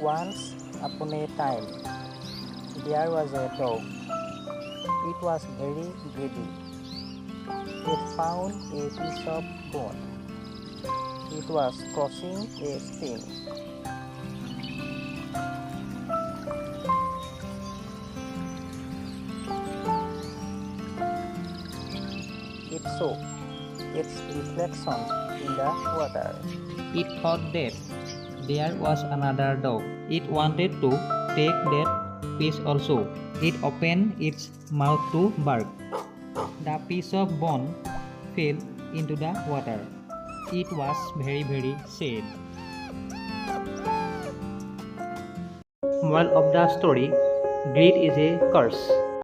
Once upon a time, there was a dog. It was very greedy. It found a piece of bone. It was crossing a stream. It saw its reflection in the water. It thought that there was another dog. It wanted to take that piece also. It opened its mouth to bark. The piece of bone fell into the water. It was very sad. Moral of the story: greed is a curse.